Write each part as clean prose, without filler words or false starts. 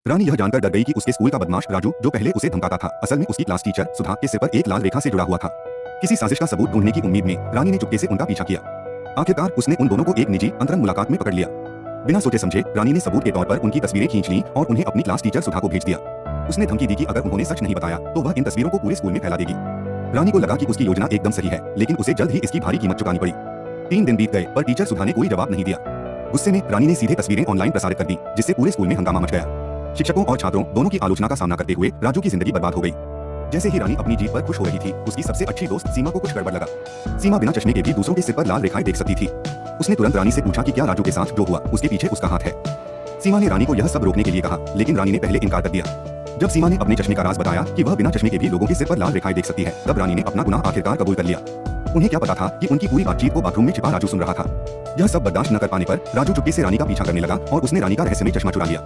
रानी यह जानकर डर गई कि उसके स्कूल का बदमाश राजू, जो पहले उसे धमकाता था, असल में उसकी क्लास टीचर सुधा के सिर पर एक लाल रेखा से जुड़ा हुआ था। किसी साजिश का सबूत ढूंढने की उम्मीद में रानी ने चुपके से उनका पीछा किया। आखिरकार उसने उन दोनों को एक निजी अंतरंग मुलाकात में पकड़ लिया। बिना सोचे समझे रानी ने सबूत के तौर पर उनकी तस्वीरें खींच ली और उन्हें अपनी क्लास टीचर सुधा को भेज दिया। उसने धमकी दी कि अगर उन्होंने सच नहीं बताया तो वह इन तस्वीरों को पूरे स्कूल में फैला देगी। रानी को लगा कि उसकी योजना एकदम सही है, लेकिन उसे जल्द ही इसकी भारी कीमत चुकानी पड़ी। 3 दिन बीत गए पर टीचर सुधा ने कोई जवाब नहीं दिया। गुस्से में रानी ने सीधे तस्वीरें ऑनलाइन प्रसारित कर दी, जिससे पूरे स्कूल में हंगामा मच गया। शिक्षकों और छात्रों दोनों की आलोचना का सामना करते हुए राजू की जिंदगी बर्बाद हो गई। जैसे ही रानी अपनी जीत पर खुश हो रही थी, उसकी सबसे अच्छी दोस्त सीमा को कुछ गड़बड़ लगा। सीमा बिना चश्मे के भी दूसरों के सिर पर लाल रेखाएं देख सकती थी। उसने तुरंत रानी से पूछा कि क्या राजू के साथ जो हुआ उसके पीछे उसका हाथ है। सीमा ने रानी को यह सब रोकने के लिए कहा, लेकिन रानी ने पहले इनकार कर दिया। जब सीमा ने अपने चश्मे का राज बताया कि वह बिना चश्मे के भी लोगों के सिर पर लाल रेखाएं देख सकती है, तब रानी ने अपना गुनाह आखिरकार कबूल कर लिया। उन्हें क्या पता था कि उनकी पूरी बातचीत को बाथरूम में छिपा राजू सुन रहा था। यह सब बर्दाश्त न कर पाने पर राजू चुपके से रानी का पीछा करने लगा और उसने रानी का रहस्यमय चश्मा चुरा लिया।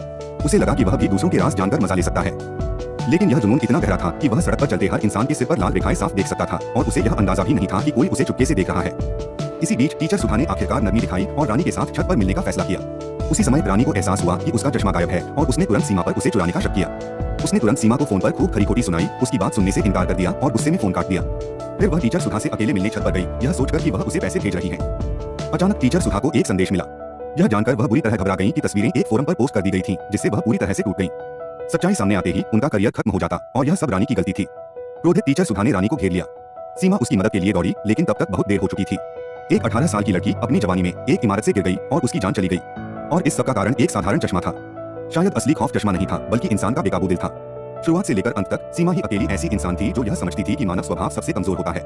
उसे लगा कि वह भी दूसरों के राज जानकर मजा ले सकता है, लेकिन यह जुनून इतना गहरा था कि वह सड़क पर चलते हर इंसान के सिर पर लाल रेखाएं साफ देख सकता था और उसे यह अंदाजा भी नहीं था कि कोई उसे चुपके से देख रहा है। इसी बीच टीचर सुधा ने आखिरकार नरमी दिखाई और रानी के साथ छत पर मिलने का फैसला किया। उसी समय रानी को एहसास हुआ कि उसका चश्मा गायब है और उसने तुरंत सीमा पर उसे चुराने का शक किया। उसने तुरंत सीमा को फोन पर खूब खरी खोटी सुनाई, उसकी बात सुनने से इनकार कर दिया और गुस्से में फोन काट दिया। फिर वह टीचर सुधा से अकेले मिलने छत पर गई, यह सोचकर कि वह उसे पैसे भेज रही है। अचानक टीचर सुधा को एक संदेश मिला। यह जानकर वह बुरी तरह घबरा गई कि तस्वीरें एक फोरम पर पोस्ट कर दी गई थीं, जिससे वह पूरी तरह से टूट गई। सच्चाई सामने आते ही उनका करियर खत्म हो जाता और यह सब रानी की गलती थी। क्रोधित टीचर सुधा ने रानी को घेर लिया। सीमा उसकी मदद के लिए दौड़ी, लेकिन तब तक बहुत देर हो चुकी थी। एक 18 साल की लड़की अपनी जवानी में एक इमारत से गिर गई और उसकी जान चली गई। और इस सब का कारण एक साधारण चश्मा था। शायद असली खौफ चश्मा नहीं था, बल्कि इंसान का बेकाबू दिल था। शुरुआत से लेकर अंत तक सीमा ही अकेली ऐसी इंसान थी जो यह समझती थी कि मानव स्वभाव सबसे कमजोर होता है।